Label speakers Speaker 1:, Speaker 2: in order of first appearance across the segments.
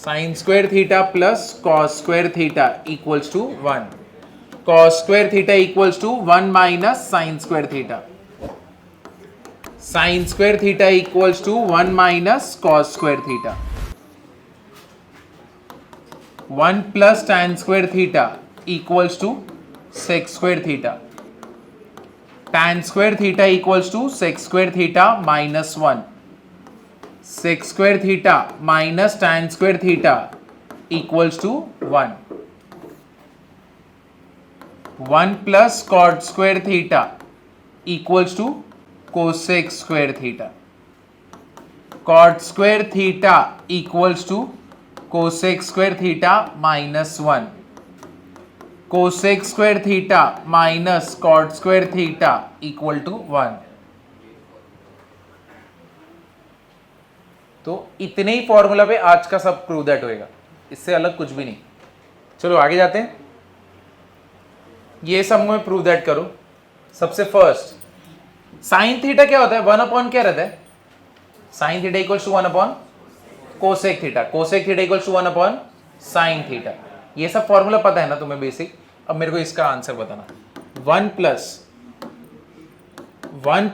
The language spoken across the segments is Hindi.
Speaker 1: Sign square theta plus cos square theta equals to 1. Cos square theta equals to 1 minus sine square theta. Sine square theta equals to 1 minus cos square theta. 1 plus tan square theta equals to sec square theta. tan square theta equals to sec square theta minus 1. sec square theta minus tan square theta equals to 1. 1 plus cot square theta equals to cosec square theta. cot square theta equals to cosec square theta minus 1. cosec square theta minus cot square theta equal to 1. तो इतने ही फॉर्मूला पे आज का सब प्रूव दैट होएगा, इससे अलग कुछ भी नहीं. चलो आगे जाते हैं. ये सब में प्रूव दैट करो. सबसे फर्स्ट साइन थीटा क्या होता है? 1 अपॉन क्या रहता है? Sine theta equals to 1 upon cosec theta. Cosec theta equals to 1 upon sine theta. ये सब फॉर्मूला पता है ना तुम्हें बेसिक. अब मेरे को इसका आंसर बताना. 1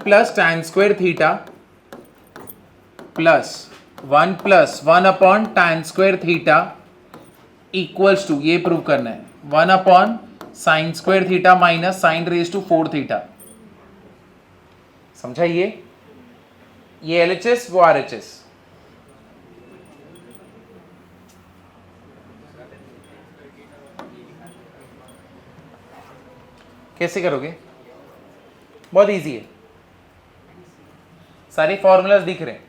Speaker 1: plus tan square theta plus 1 upon tan square theta equals to, ये प्रूव करना है, 1 upon sine square theta minus sine raise to 4 theta. समझा? ये LHS, वो RHS. कैसे करोगे? बहुत इजी है. सारे फॉर्मूलाज दिख रहे हैं.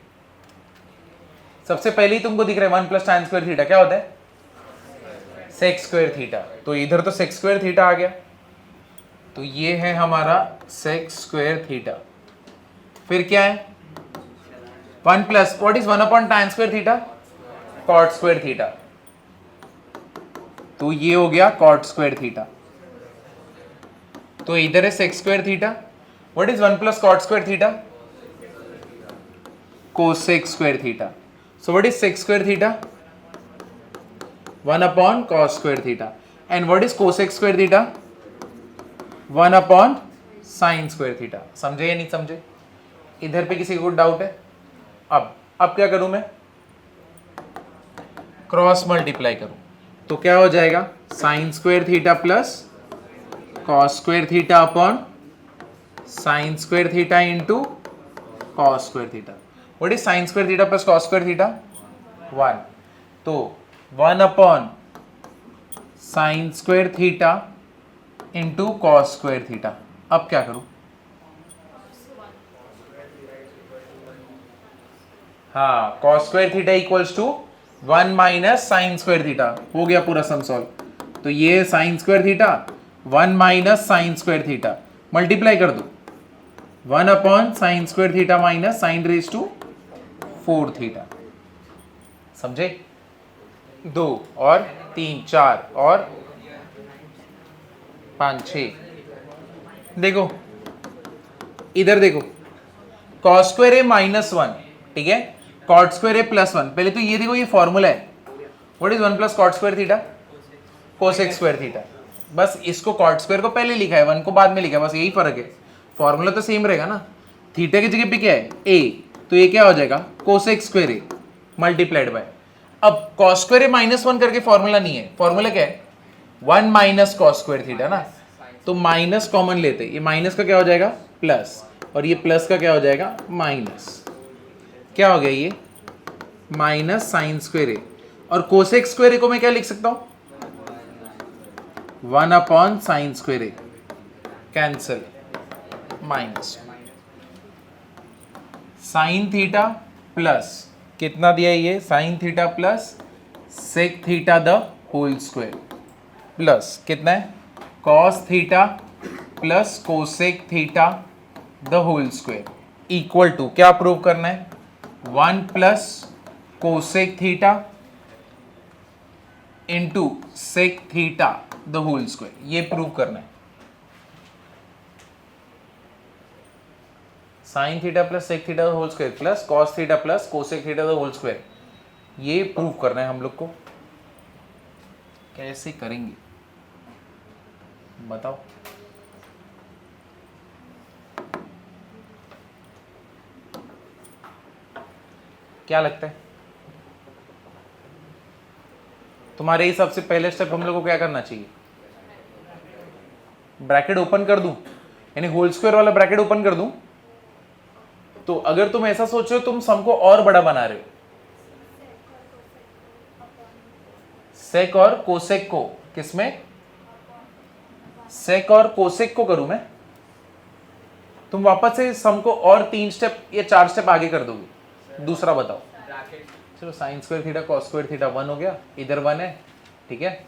Speaker 1: सबसे पहले ही तुमको दिख रहा है 1 प्लस tan स्क्वायर थीटा क्या होता है? Sec square theta. तो इधर तो सेक स्क्वायर थीटा आ गया, तो ये है हमारा सेक स्क्वायर थीटा. फिर क्या है? 1 plus what is 1 upon tan square theta? Cot square theta. तो ये हो गया कॉट स्क्वायर थीटा. तो इधर है sec square theta. What is 1 plus cot square theta? Cosec square theta. So what is sec square theta? 1 upon cos square theta. And what is cosec square theta? 1 upon sine square theta. समझे या नहीं समझे? इधर पे किसी को डाउट है? अब क्या करूं मैं? क्रॉस मल्टीप्लाई करूं तो क्या हो जाएगा? Sine square theta plus cos square theta upon sine square theta into cos square theta. What is sine square theta plus cos square theta? 1. तो 1 upon sine square theta into cos square theta. अब क्या करूं? हाँ, cos square theta equals to 1 minus sine square theta. हो गया पूरा सम सॉल्व. तो ये sine square theta 1 minus sine square theta multiply कर दो. 1 upon sine square theta minus sine raise to 4 theta. समझे? 2 और 3 4 और 5 6. देखो इधर देखो, कॉस स्क्वायर है -1, ठीक है, कॉट स्क्वायर है +1. पहले तो ये देखो, ये फॉर्मूला है. What is 1 plus cot square theta? Cosec square theta. बस इसको कॉट स्क्वायर को पहले लिखा है, 1 को बाद में लिखा है, बस यही फर्क है. फॉर्मूला तो सेम रहेगा ना. थीटा की जगह पे क्या है? a. तो ये क्या हो जाएगा? Cosec square A multiplied by. अब कॉस स्क्वायर ए -1 करके फॉर्मूला नहीं है. फॉर्मूला क्या है? 1 माइनस कॉस स्क्वायर थीटा ना. तो माइनस कॉमन लेते, ये माइनस का क्या हो जाएगा? प्लस, और ये प्लस का क्या हो जाएगा? माइनस. क्या हो गया? ये माइनस साइन स्क्वायर ए. और कोसेक स्क्वायर ए को मैं क्या लिख सकता हूं? 1 upon sine square A. Cancel, minus sine theta plus कितना दिया है ये? Sine theta plus sec theta the whole square plus कितना है? Cos theta plus cosec theta the whole square equal to क्या प्रूव करना है? 1 plus cosec theta into sec theta the whole square. ये प्रूव करना है. Sine theta plus sec theta the whole square plus cos theta plus cosec theta the whole square. ये प्रूव करना है हम लोग को। कैसे करेंगे बताओ। क्या लगता है तुम्हारे हिसाब से पहले स्टेप हम लोग को क्या करना चाहिए? ब्रैकेट ओपन कर दूं, यानी होल स्क्वायर वाला ब्रैकेट ओपन कर दूं? तो अगर तुम ऐसा सोच रहे हो तुम सम को और बड़ा बना रहे हो। सेक और कोसेक को, किसमें? सेक और कोसेक को करूं मैं? तुम वापस से सम को और 3 स्टेप या 4 स्टेप आगे कर दोगे। दूसरा बताओ। चलो sign square theta cos square theta 1 हो गया, इधर 1 है, ठीक है।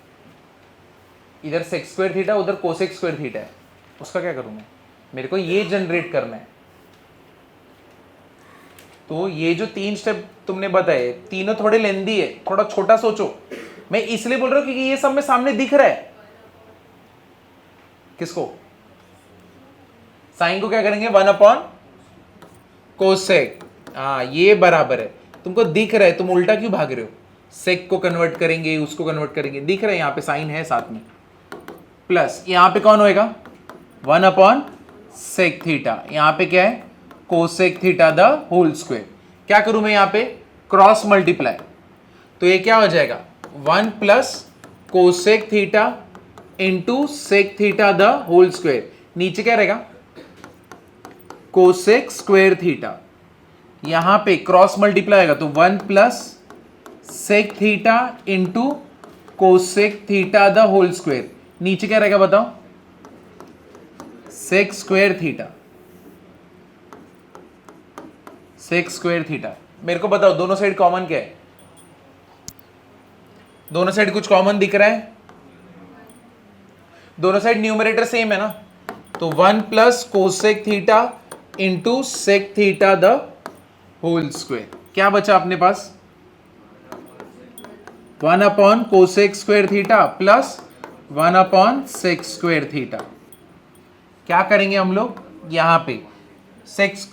Speaker 1: इधर सेक स्क्वायर थीटा, उधर कोसेक स्क्वायर थीटा है, उसका क्या करूं मैं? मेरे को ये जनरेट करना है। तो ये जो 3 स्टेप तुमने बताए तीनों थोड़े लेंदी है, थोड़ा छोटा सोचो। मैं इसलिए बोल रहा हूं क्योंकि ये सब में सामने दिख रहा है। किसको? साइन को क्या करेंगे? 1 अपॉन कोसेक। हाँ ये बराबर है, तुमको दिख रहा है, तुम उल्टा क्यों भाग रहे हो? सेक को कन्वर्ट करेंगे, उसको कन्वर्ट करेंगे, दिख रहा है यहां पे साइन है साथ में, प्लस यहां पे कौन होएगा? 1 अपॉन सेक थीटा। यहां पे क्या है? Cosec theta the whole square. क्या करूं मैं यहां पे? Cross multiply. तो ये क्या हो जाएगा? 1 plus cosec theta into sec theta the whole square. नीचे क्या रहेगा? Cosec square theta. यहां पे क्रॉस मल्टीप्लाई आएगा तो 1 plus sec theta into cosec theta the whole square. नीचे क्या रहेगा बताओ? Sec square theta. Sec square theta. मेरे को बताओ दोनों साइड कॉमन क्या है? दोनों साइड कुछ कॉमन दिख रहा है? दोनों साइड न्यूमरेटर सेम है ना, तो 1 plus cosec theta into sec theta the whole square. क्या बचा अपने पास? 1 upon cosec square theta plus 1 upon sec square theta. क्या करेंगे हम लोग? यहां पे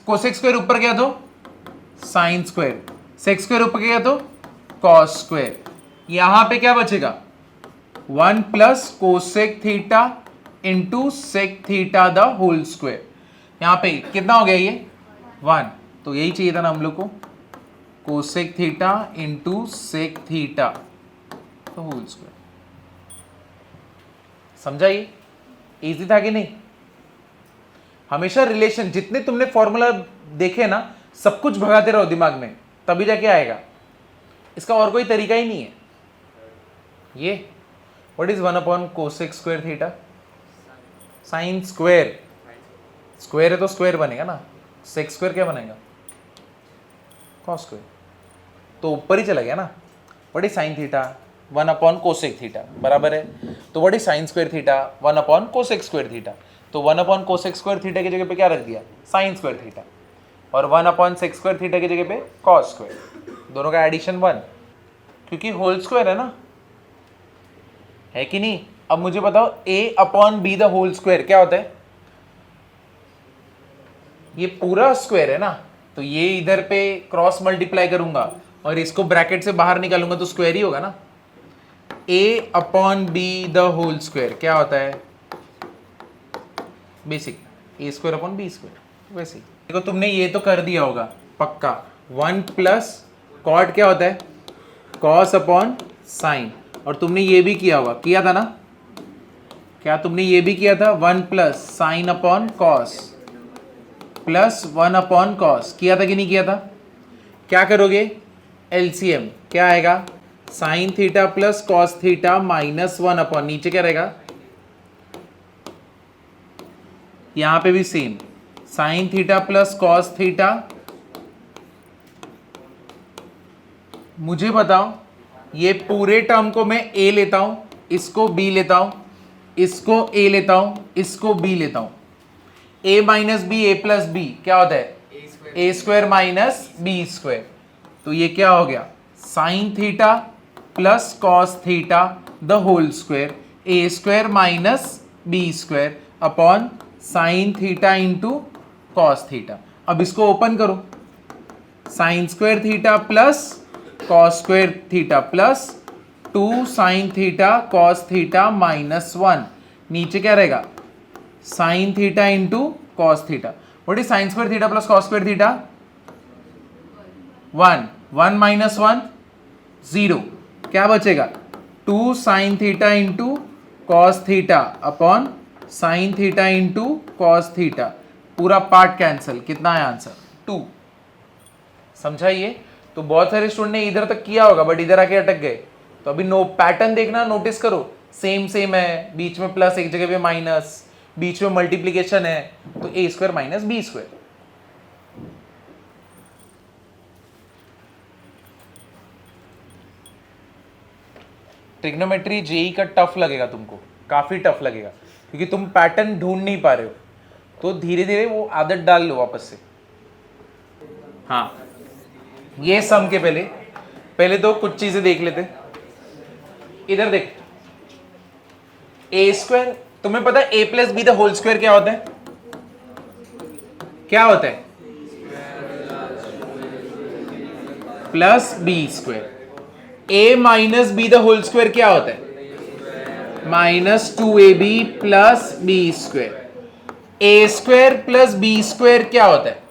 Speaker 1: कोसेक स्क्वायर ऊपर गया तो साइन स्क्वायर, सेक स्क्वायर ऊपर गया तो कॉस स्क्वायर। यहां पे क्या बचेगा? 1 plus cosec theta into sec theta the whole square. यहां पे कितना हो गया ये? 1। तो यही चाहिए था ना हम लोग को, cosec theta into sec theta तो होल स्क्वायर। समझा? ये इजी था कि नहीं? हमेशा रिलेशन, जितने तुमने फॉर्मूला देखे ना, सब कुछ भगाते रहो दिमाग में, तभी जाके आएगा। इसका और कोई तरीका ही नहीं है। ये what is 1 upon cosec square theta? Sine square. Square है तो स्क्वायर बनेगा ना, सेक स्क्वायर क्या बनेगा? Cos square. तो ऊपर ही चला गया ना। What is sine theta? 1 upon cosec theta बराबर है। तो what is sine square theta? 1 upon cosec square theta. तो 1 अपॉन कोसेक स्क्वायर थीटा की जगह पे क्या रख दिया? Sign square theta. और 1 अपॉन सेक स्क्वायर थीटा की जगह पे कॉस स्क्वायर। दोनों का एडिशन 1, क्योंकि होल स्क्वायर है ना, है कि नहीं? अब मुझे बताओ a upon B the whole square क्या होता है? ये पूरा स्क्वायर है ना, तो ये इधर पे क्रॉस मल्टीप्लाई करूंगा और इसको ब्रैकेट से बाहर निकालूंगा तो स्क्वायर ही होगा ना। a upon B the whole square क्या होता है? Basic a square upon B square. वैसे देखो तुमने ये तो कर दिया होगा पक्का। 1 प्लस कॉट क्या होता है? Cos upon sine. और तुमने ये भी किया होगा, किया था ना? क्या तुमने ये भी किया था? 1 plus sine upon cos plus 1 upon cos. किया था कि नहीं किया था? क्या करोगे? एलसीएम क्या आएगा? Sine theta plus cos theta minus 1 upon, नीचे क्या रहेगा? यहां पे भी same, sign theta plus cos theta. मुझे बताओ ये पूरे टर्म को मैं a लेता हूं, इसको b लेता हूं, इसको a लेता हूं, इसको b लेता हूं। a minus B A plus B क्या होता है? a square minus B square. तो ये क्या हो गया? Sine theta plus cos theta the whole square, a square minus B square upon sine theta into cos theta. अब इसको ओपन करो, sine square theta plus cos square theta plus 2 sine theta cos theta minus 1, नीचे क्या रहेगा sine theta into cos theta. What is sine square theta plus cos square theta? 1, 1 minus 1 0, क्या बचेगा 2 sine theta into cos theta upon sine theta into cos theta, पूरा पार्ट कैंसिल, कितना है आंसर 2। समझा ये? तो बहुत सारे स्टूडेंट ने इधर तक किया होगा बट इधर आके अटक गए। तो अभी नो पैटर्न देखना, नोटिस करो, सेम सेम है, बीच में प्लस एक जगह पे माइनस, बीच में मल्टीप्लीकेशन है, तो A square minus B square. Trigonometry JEE का टफ लगेगा तुमको, काफी टफ लगेगा क्योंकि तुम पैटर्न ढूंढ नहीं पा रहे हो, तो धीरे धीरे वो आदत डाल लो वापस से। हाँ, ये सम के पहले तो कुछ चीजें देख लेते। इधर देख, ए स्क्वायर, तुम्हें पता है A plus B the whole square क्या होता है? क्या होता है? Plus B square. A minus B the whole square क्या होता है? Minus 2ab plus B square. A square plus B square क्या होता है?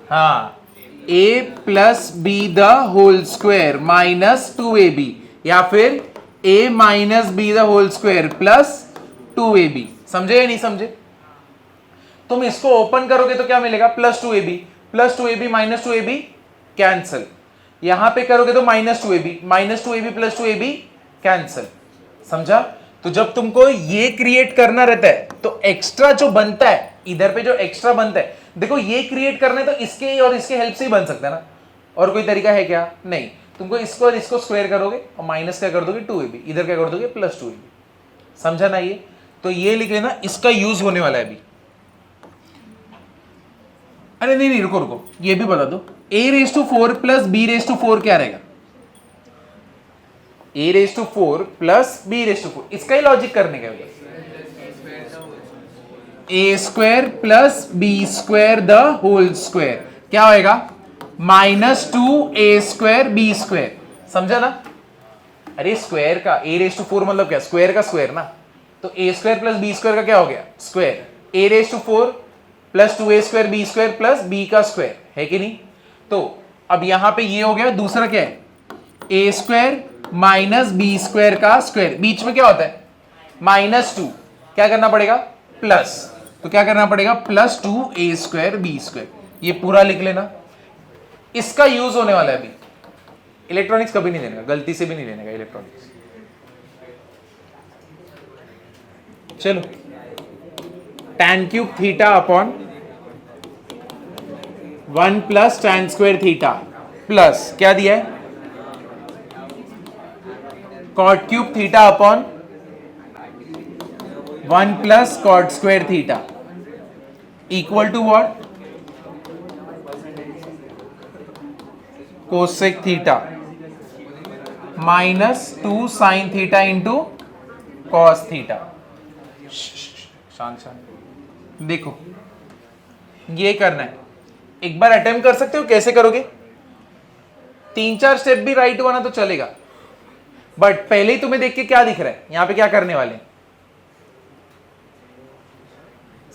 Speaker 1: हाँ, a plus B the whole square minus 2ab, या फिर a minus B the whole square plus 2ab। समझे या नहीं समझे? तुम इसको ओपन करोगे तो क्या मिलेगा? Plus 2ab minus 2ab cancel, यहां पे करोगे तो minus 2ab plus 2ab cancel. समझा? तो जब तुमको ये क्रिएट करना रहता है तो एक्स्ट्रा जो बनता है, इधर पे जो एक्स्ट्रा बनता है, देखो ये क्रिएट करना है तो इसके और इसके हेल्प से ही बन सकता है ना, और कोई तरीका है क्या? नहीं। तुमको इसको और इसको स्क्वायर करोगे और माइनस क्या कर दोगे 2ab, इधर क्या कर दोगे प्लस 2ab। समझा ना? ये तो ये लिख लेना, इसका यूज होने वाला है अभी। अरे नहीं, रुको, ये भी बता दो, a⁴ प्लस b⁴ क्या रहेगा? a⁴ प्लस b⁴, इसका ही लॉजिक करने का है। a² plus b² the whole square क्या होएगा? -2a² b²। समझा ना? अरे स्क्वायर का a⁴ मतलब क्या? स्क्वायर का स्क्वायर ना, तो a² प्लस b² का क्या हो गया? Square. a⁴ plus 2a² b² plus b का स्क्वायर, है कि नहीं? तो अब यहां पे ये हो गया। दूसरा क्या है? a² माइनस b² का स्क्वायर, बीच में क्या होता है? -2, क्या करना पड़ेगा? प्लस, तो क्या करना पड़ेगा? Plus 2a² b²। ये पूरा लिख लेना, इसका यूज होने वाला है अभी। इलेक्ट्रॉनिक्स कभी नहीं देने का, गलती से भी नहीं लेने का इलेक्ट्रॉनिक्स। चलो, tan³ theta upon 1 plus tan² theta plus क्या दिया है? cot³ theta upon 1 plus cot² theta equal to what? Cosec theta minus 2 sine theta into cos theta. शांत। देखो, ये करना है, एक बार अटेम्प्ट कर सकते हो। कैसे करोगे? 3-4 स्टेप भी राइट हुआ ना तो चलेगा, बट पहले ही तुम्हें देख के क्या दिख रहा है? यहां पे क्या करने वाले हैं?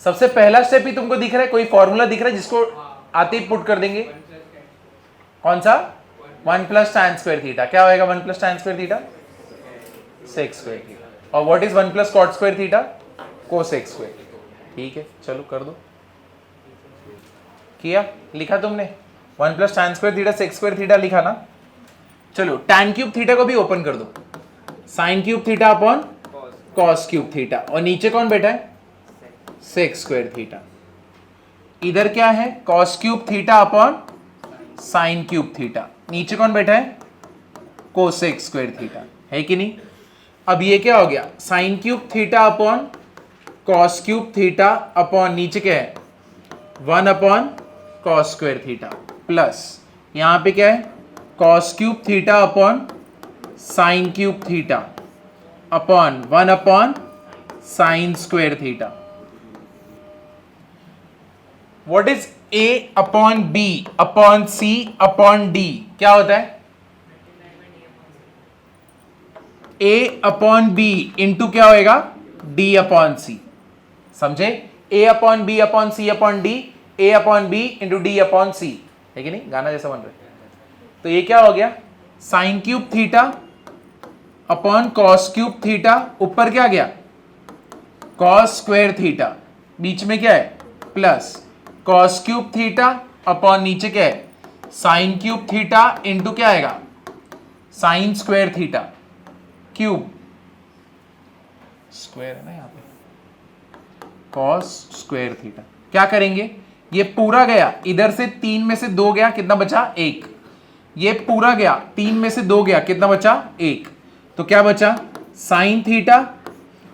Speaker 1: सबसे पहला स्टेप ही तुमको दिख रहा है, कोई फॉर्मूला दिख रहा है जिसको आते ही पुट कर देंगे। कौन सा? 1 प्लस tan² थीटा क्या होएगा? 1 plus tan² theta sec² theta. और what is 1 plus cot² theta? cosec²। ठीक है, चलो कर दो। किया? लिखा तुमने? 1 plus tan² theta sec² theta लिखा ना? चलो tan³ थीटा को भी ओपन कर दो, sin³ theta upon cos³ theta, और नीचे कौन बैठा है? sec² theta. इधर क्या है? cos³ theta upon sin³ theta, नीचे कौन बैठा है? cosec² थीटा, है कि नहीं? अब ये क्या हो गया? sin³ theta upon cos³ theta upon नीचे क्या है? 1 अपॉन cos² थीटा प्लस यहां पे क्या है? cos³ theta upon sin³ theta upon 1 upon sin² theta. What is A upon B upon C upon D? क्या होता है? ए अपॉन बी इंटू क्या होएगा? D upon C. समझे? A upon B upon C upon D, A upon B into D upon C, है कि नहीं? गाना जैसा बन रहा है। तो ये क्या हो गया? Sine cube theta upon cos cube theta, ऊपर क्या गया? कॉस स्क्वायर थीटा, बीच में क्या है? Plus cos cube theta upon नीचे क्या है? साइन क्यूब थीटा इंटू क्या आएगा? Sign square theta, cube square है ना यहाँ पे, कॉस स्क्वायर थीटा। क्या करेंगे? ये पूरा गया, इधर से 3 में से 2 गया, कितना बचा? 1। ये पूरा गया, 3 में से 2 गया, कितना बचा? 1। तो क्या बचा? Sine theta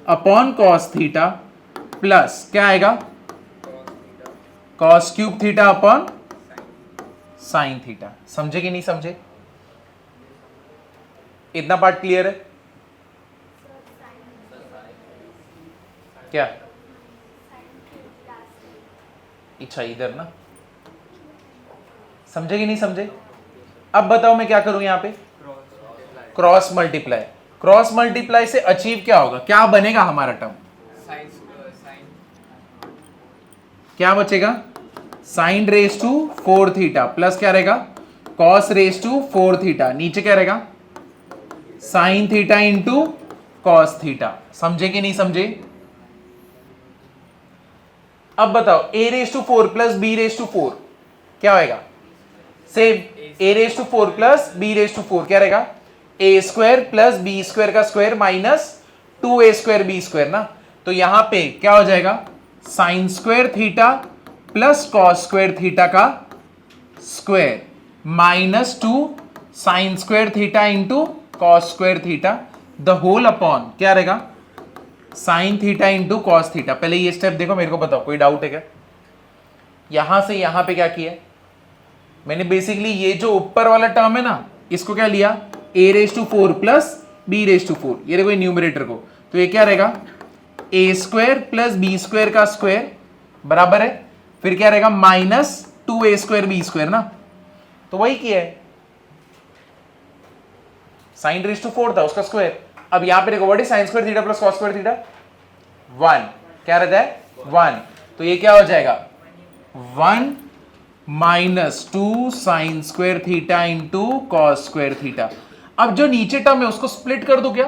Speaker 1: upon cos theta plus क्या आएगा? Cos cube theta upon sine theta. समझे कि नहीं समझे? इतना पार्ट क्लियर है क्या? अच्छा इधर ना, समझे कि नहीं समझे? अब बताओ मैं क्या करूं यहां पे? Cross multiply. क्रॉस मल्टीप्लाई से अचीव क्या होगा? क्या बनेगा हमारा टर्म? क्या बचेगा? Sine raise to 4 theta plus क्या रहेगा? कॉस रेस टू 4 थीटा, नीचे क्या रहेगा? Sine theta into cos theta. समझे कि नहीं समझे? अब बताओ a raise to 4 plus b raise to 4 क्या होएगा? Same, a raise to 4 plus b raise to 4 क्या रहेगा? a square plus b square का square minus 2a square b square ना। तो यहां पे क्या हो जाएगा? Sine square theta plus cos square theta का square minus 2 sine square theta into cos square theta the whole upon क्या रहेगा? Sine theta into cos theta. पहले ये स्टेप देखो, मेरे को बताओ कोई डाउट है क्या? यहां से यहां पे क्या किया मैंने? बेसिकली ये जो ऊपर वाला टर्म है ना, इसको क्या लिया? a raise to 4 plus b raise to 4, ये देखो न्यूमरेटर को। तो ये क्या रहेगा? a square plus b square का स्क्वायर बराबर है, फिर क्या रहेगा? Minus 2a square b square ना। तो वही किया है, साइन रेस टू 4 था उसका स्क्वायर। अब यहां पे देखो what is sine square theta plus cos square theta? 1। क्या रहता है? 1। तो ये क्या हो जाएगा? 1 minus 2 sine square theta into cos square theta. अब जो नीचे टर्म है उसको स्प्लिट कर दो, क्या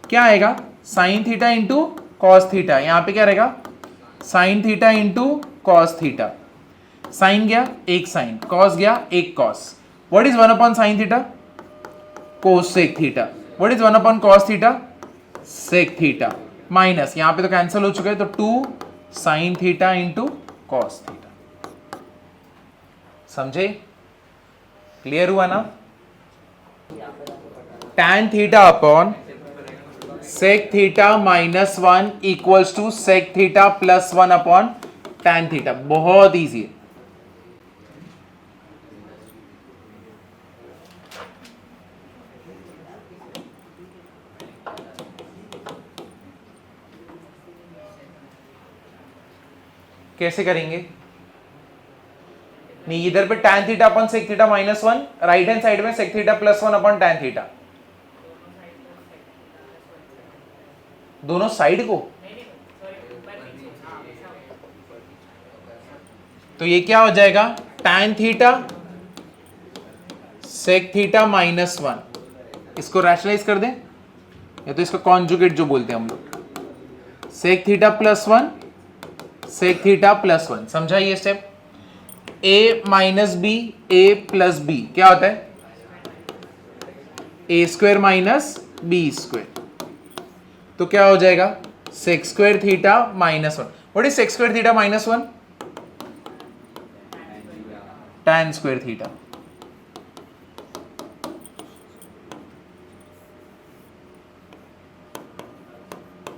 Speaker 1: क्या आएगा? Sine theta into cos theta, यहां पे क्या रहेगा? Sine theta into cos theta. Sine गया एक साइन, कॉस गया एक cos. What is 1 upon sine theta? Cosec theta. What is 1 upon cos theta? Sec theta. Minus यहां पे तो कैंसिल हो चुका है, तो 2 sine theta into cos theta. समझे? क्लियर हुआ ना? tan theta upon sec theta minus 1 equals to sec theta plus 1 upon tan theta. बहुत इजी है। कैसे करेंगे? नहीं, इधर पे tan theta upon sec theta minus 1, right hand side में sec theta plus 1 upon tan theta. दोनों साइड को, तो ये क्या हो जाएगा? tan theta sec theta minus 1। इसको रैशनलाइज कर दें, या तो इसका कॉन्जुगेट जो बोलते हैं हम लोग, sec theta plus 1 sec theta plus 1। समझा ये step? a minus B, A plus B क्या होता है? A square minus B square. तो क्या हो जाएगा? Sec square theta minus 1। What is sec square theta minus 1? tan square theta.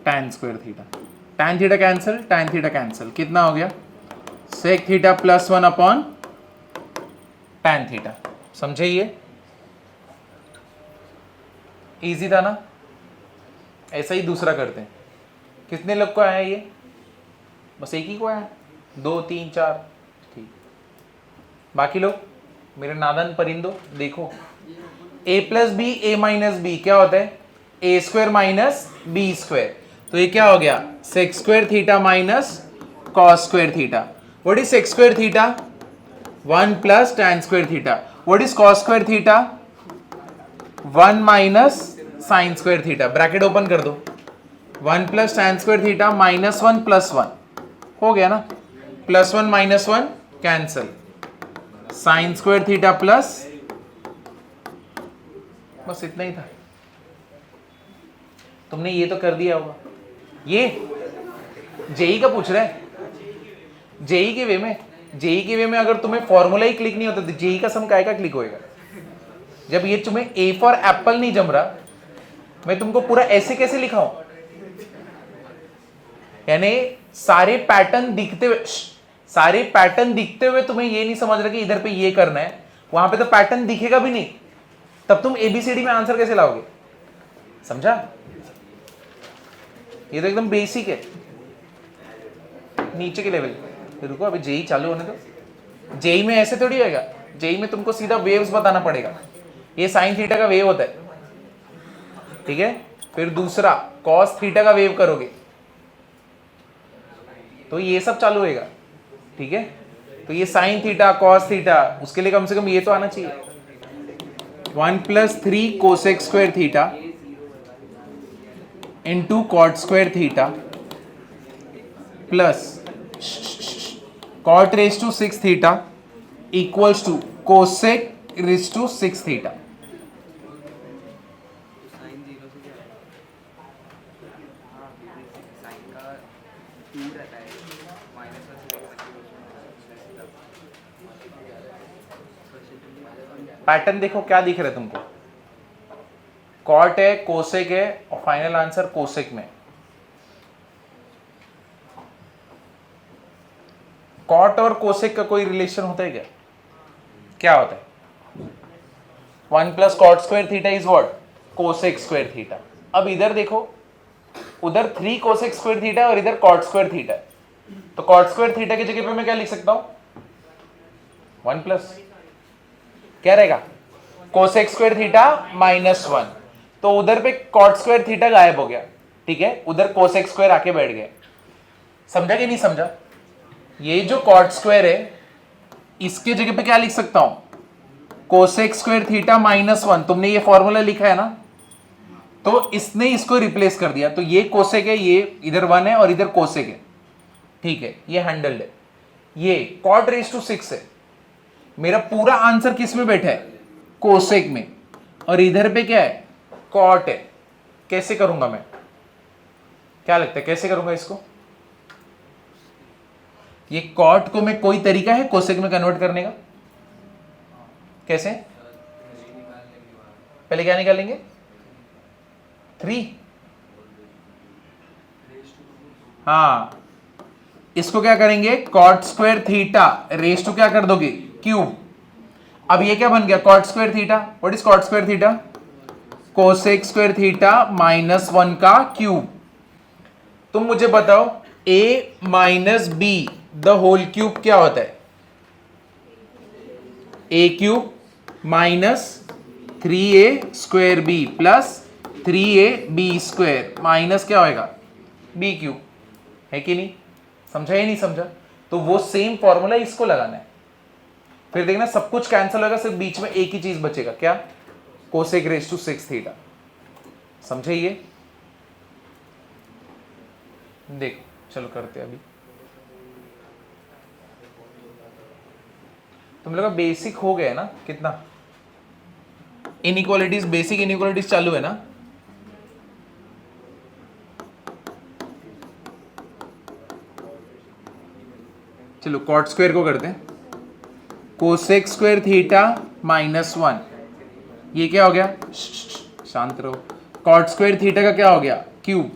Speaker 1: tan square theta, tan theta cancel, tan theta cancel, कितना हो गया? Sec theta plus 1 upon tan theta. समझे? ये इजी था ना? ऐसा ही दूसरा करते हैं। कितने लोग को आया ये? बस एक ही को आया? 2 3 4, ठीक। बाकी लोग मेरे नादान परिंदो देखो, a plus B A minus B क्या होता है, A square minus B square. तो ये क्या हो गया, sec square theta minus cos square theta. What is sec square theta, 1 plus tan square theta. What is cos square theta, 1 minus sine square theta. Bracket open कर दो, 1 plus tan square theta minus 1 plus 1 हो गया ना, plus 1 minus 1 cancel, sign square theta plus, बस इतना ही था। तुमने ये तो कर दिया होगा। ये जेई का पूछ रहा है, जेई के वे में, जेई के वे में अगर तुम्हें फॉर्मूला ही क्लिक नहीं होता तो जेई का सम काय का क्लिक होएगा। जब ये तुम्हें ए फॉर एप्पल नहीं जम रहा, मैं तुमको पूरा ऐसे कैसे लिखाऊं, यानी सारे पैटर्न दिखते हुए तुम्हें ये नहीं समझ रहा कि इधर पे ये करना है, वहां पे तो पैटर्न दिखेगा भी नहीं, तब तुम एबीसीडी में आंसर कैसे लाओगे, समझा। ये तो एकदम बेसिक है, नीचे के लेवल। रुको अभी जेई चालू होने दो। जेई में ऐसे थोड़ी होगा, जेई में तुमको सीधा वेव्स बताना पड़ेगा। ये साइन थीटा का वेव होता है, ठीक है, फिर दूसरा कॉस थीटा का वेव करोगे तो ये सब चालू होएगा, ठीक है। तो ये साइन थीटा कॉस थीटा, उसके लिए कम से कम ये तो आना चाहिए। 1 plus 3 cosec square theta into cot square theta plus cot raise to 6 theta equals to cosec raise to 6 theta. Pattern देखो क्या दिख रहा है तुमको, कॉट है कोसेक है और फाइनल आंसर कोसेक में। कॉट और कोसेक का कोई रिलेशन होता है क्या, क्या होता है, 1 plus cot square theta is what, cosec square theta. अब इधर देखो, उधर 3 कोसेक स्क्वायर थीटा और इधर कॉट स्क्वायर थीटा, तो कॉट स्क्वायर थीटा की जगह पे मैं क्या लिख सकता हूं, 1 प्लस क्या रहेगा, कोसेक स्क्वायर थीटा माइनस 1। तो उधर पे कॉट स्क्वायर थीटा गायब हो गया, ठीक है, उधर कोसेक स्क्वायर आके बैठ गया। समझा कि नहीं समझा। ये जो कॉट स्क्वायर है इसके जगह पे क्या लिख सकता हूं, कोसेक स्क्वायर थीटा माइनस 1। तुमने ये फॉर्मूला लिखा है ना, तो इसने इसको रिप्लेस कर दिया। तो ये कोसेक है, ये इधर 1 है और इधर कोसेक है, ठीक है, ये हैंडल्ड है। ये कॉट रेज टू 6 है, मेरा पूरा आंसर किस में बैठा है, कोसेक में, और इधर पे क्या है, कॉट है। कैसे करूंगा मैं, क्या लगता है कैसे करूंगा इसको, ये कॉट को मैं, कोई तरीका है कोसेक में कन्वर्ट करने का, कैसे, पहले क्या निकालेंगे 3, हाँ, इसको क्या करेंगे, cot square theta raise to क्या कर दोगे, क्यूब। अब ये क्या बन गया, cot square theta. What is cot square theta, cosec square theta minus 1 का क्यूब। तुम मुझे बताओ a minus B the whole cube क्या होता है, a cube minus 3a square B plus 3ab square minus क्या होएगा, b क्यूब, है कि नहीं, समझा या नहीं समझा। तो वो सेम फॉर्मूला इसको लगाना है, फिर देखना सब कुछ कैंसिल होगा, सिर्फ बीच में एक ही चीज बचेगा, क्या, कोसेक रेज टू 6 थीटा। समझे ये, देखो चलो करते हैं अभी। तुम लोग का बेसिक हो गया ना, कितना इनइक्वालिटीज, बेसिक इनइक्वालिटीज चालू है ना। चलो कॉट स्क्वायर को करते हैं, कोसेक स्क्वायर थीटा माइनस 1, ये क्या हो गया, शांत रहो, कॉट स्क्वायर थीटा का क्या हो गया, क्यूब,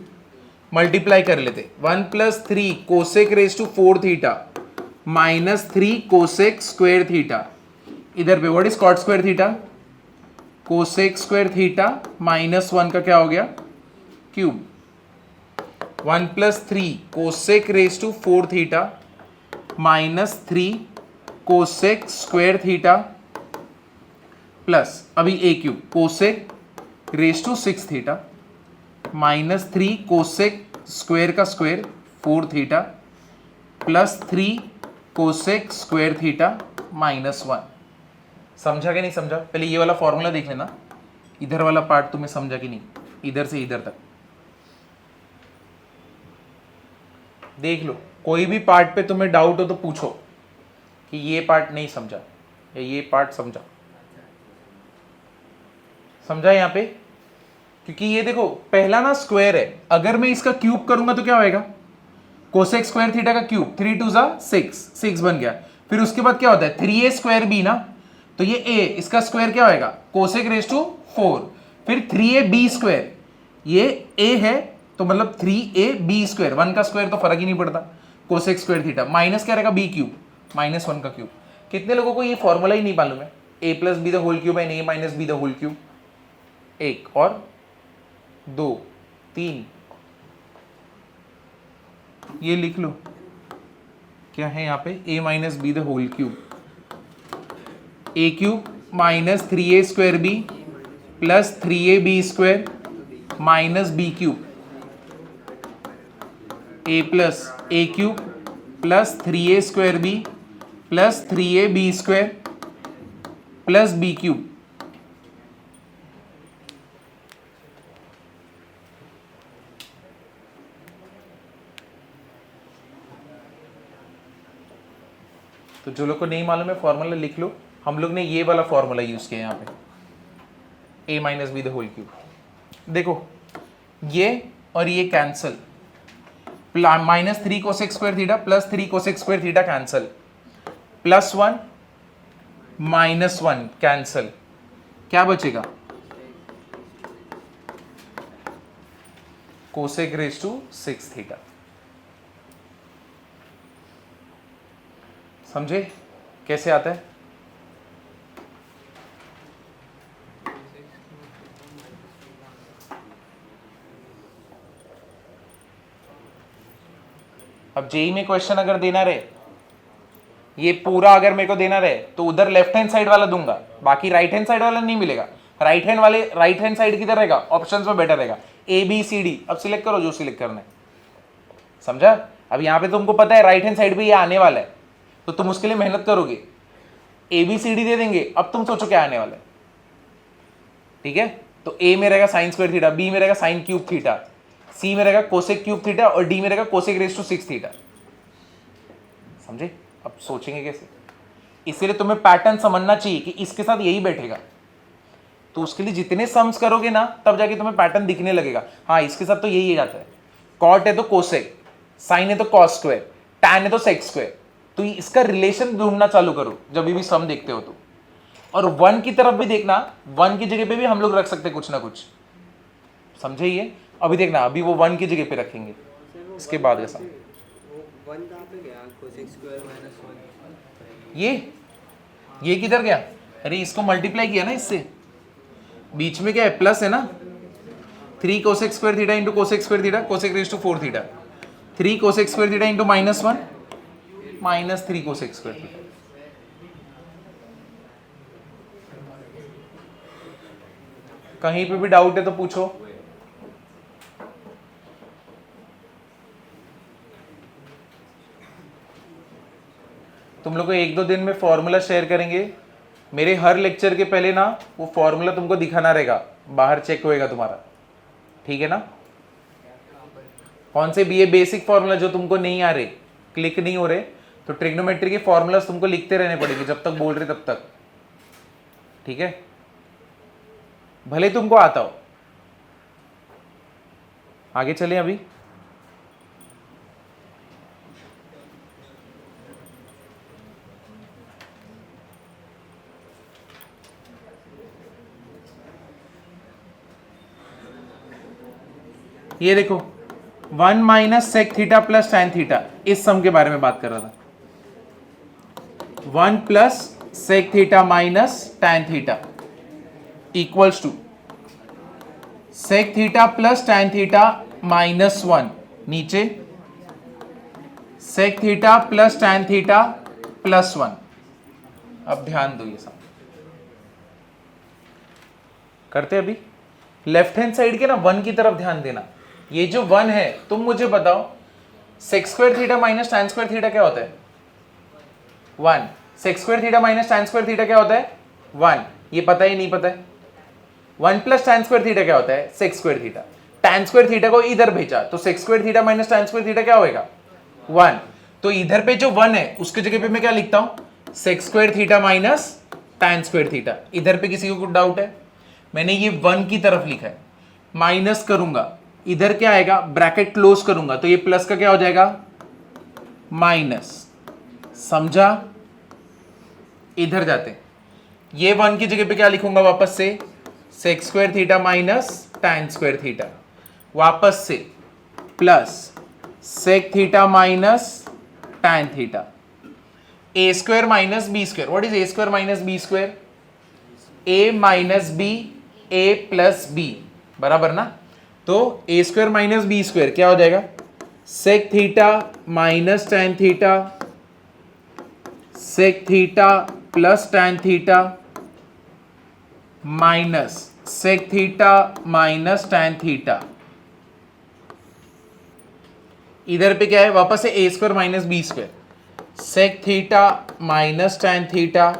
Speaker 1: मल्टीप्लाई कर लेते, 1 plus 3 cosec raise to 4 theta minus 3 cosec square theta. इधर पे what is cot square theta, cosec square theta minus 1 का क्या हो गया, cube, 1 plus 3 cosec raise to 4 theta -3 cosec square theta plus अभी a cube cosec raise to 6 theta -3 cosec square का square 4 theta plus 3 cosec square theta -1। समझा कि नहीं समझा? पहले ये वाला फॉर्मूला देख लेना, इधर वाला पार्ट तुम्हें समझा कि नहीं, इधर से इधर तक देख लो। कोई भी पार्ट पे तुम्हें डाउट हो तो पूछो कि ये पार्ट नहीं समझा या ये पार्ट समझा। समझा यहाँ पे? क्योंकि ये देखो पहला ना स्क्वायर है, अगर मैं इसका क्यूब करूंगा तो क्या होएगा? कोसेक स्क्वायर थीटा का क्यूब 3 2 जा 6 बन गया। फिर उसके बाद क्या होता है 3a स्क्वायर बी ना, तो ये a इसका स्क्वायर क्या होएगा? Cosec raise to 4। फिर 3ab स्क्वायर, ये a है तो मतलब 3ab स्क्वायर, 1 का स्क्वायर तो फर्क ही नहीं पड़ता, कोसेक स्क्वायर थीटा माइनस क्या रहेगा? b क्यूब -1 का क्यूब। कितने लोगों को ये फॉर्मूला ही नहीं मालूम है? a plus B the whole cube and a minus B the whole cube. 1 और 2 3 ये लिख लो, क्या है यहाँ पे? a minus B the whole cube, a cube minus 3a square b plus 3ab square minus b cube, a plus a cube plus 3a square b plus 3ab square plus b cube. तो जो लोग को नहीं मालूम है फॉर्मूला लिख लो। हम लोग ने ये वाला फॉर्मूला यूज किया यहाँ पे, a minus B the whole cube. देखो ये और ये cancel, -3 cosec square theta plus 3 cosec square theta cancel, +1 -1 cancel, क्या बचेगा? Cosec raise to 6 theta. समझे कैसे आता है? अब जेई में क्वेश्चन अगर देना रहे, ये पूरा अगर मेरे को देना रहे तो उधर लेफ्ट हैंड साइड वाला दूंगा, बाकी राइट हैंड साइड वाला नहीं मिलेगा। राइट हैंड साइड किधर रहेगा? ऑप्शंस में बेटर रहेगा, ए बी सी डी। अब सिलेक्ट करो जो सिलेक्ट करना है। समझा? अब यहां पे तुमको पता है राइट हैंड साइड पे ये आने वाला है, तो तुम उसके लिए मेहनत करोगे। ए बी सी डी दे देंगे, अब तुम सोचो क्या आने वाला है। ठीक है, तो ए में रहेगा साइन स्क्वायर थीटा, बी में रहेगा साइन क्यूब थीटा, सी में रहेगा कोसेक क्यूब थीटा और डी में रहेगा कोसेक रेज टू 6 थीटा। समझे? अब सोचेंगे कैसे? इसीलिए तुम्हें पैटर्न समझना चाहिए कि इसके साथ यही बैठेगा, तो उसके लिए जितने सम्स करोगे ना तब जाके तुम्हें पैटर्न दिखने लगेगा। हाँ इसके साथ तो यही जाता है, कॉट है तो कोसेक, साइन है तो कॉस स्क्वायर, टैन है तो सेक स्क्वायर। तो इसका रिलेशन ढूंढना चालू करो जब भी सम देखते हो तो। और 1 की तरफ भी देखना, 1 की जगह पे भी हम लोग रख सकते कुछ ना कुछ। समझे ये? अभी देखना, अभी वो 1 की जगह पे रखेंगे, इसके बाद का सम। ये किधर गया? अरे इसको मल्टीप्लाई किया ना इससे, बीच में क्या है? प्लस है ना, 3 cosec square theta into cosec square theta, cosec raise to 4 theta, 3 cosec square theta into -1 -3 cosec square theta. कहीं पे भी डाउट है तो पूछो। तुम लोग को 1-2 दिन में फॉर्मूला शेयर करेंगे। मेरे हर लेक्चर के पहले ना वो फॉर्मूला तुमको दिखाना रहेगा, बाहर चेक होएगा तुम्हारा। ठीक है ना? कौन से भी ये बेसिक फॉर्मूला जो तुमको नहीं आ रहे, क्लिक नहीं हो रहे, तो ट्रिग्नोमेट्री के फॉर्मूलास तुमको लिखते रहने पड़ेंगे जब तक बोल रहे तब तक। ठीक है? भले तुमको आता हो। आगे चलें अभी। ये देखो 1 minus sec theta plus tan theta, इस सम के बारे में बात कर रहा था। 1 plus sec theta minus tan theta equals to sec theta plus tan theta -1, नीचे sec theta plus tan theta plus 1। अब ध्यान दो, ये सब करते अभी लेफ्ट हैंड साइड के ना 1 की तरफ ध्यान देना। ये जो 1 है, तुम मुझे बताओ sec square theta minus tan square theta क्या होता है? 1। Sec square theta minus tan square theta क्या होता है? 1। ये पता ही नहीं पता है? 1 प्लस टैन स्क्वायर थीटा क्या होता है? Sec square theta. Tan square theta को इधर भेजा तो sec square theta minus tan square theta क्या होएगा? 1। तो इधर पे जो 1 है उसके जगह पे मैं क्या लिखता हूं? Sec square theta minus tan square theta. इधर पे किसी को कुछ डाउट है? मैंने ये 1 की तरफ लिखा है, माइनस करूंगा, इधर क्या आएगा? ब्रैकेट क्लोज करूंगा तो ये प्लस का क्या हो जाएगा? माइनस। समझा? इधर जाते, ये 1 की जगह पे क्या लिखूंगा वापस से? Sec square theta minus tan square theta, वापस से plus sec theta minus tan theta. A square minus B square, what is A square minus B square? A minus B, A plus B, बराबर ना? तो A square minus B square क्या हो जाएगा? Sec theta minus tan theta, sec theta plus tan theta minus sec theta minus tan theta. इधर पे क्या है? वापस से ए square minus B square, sec theta minus tan theta,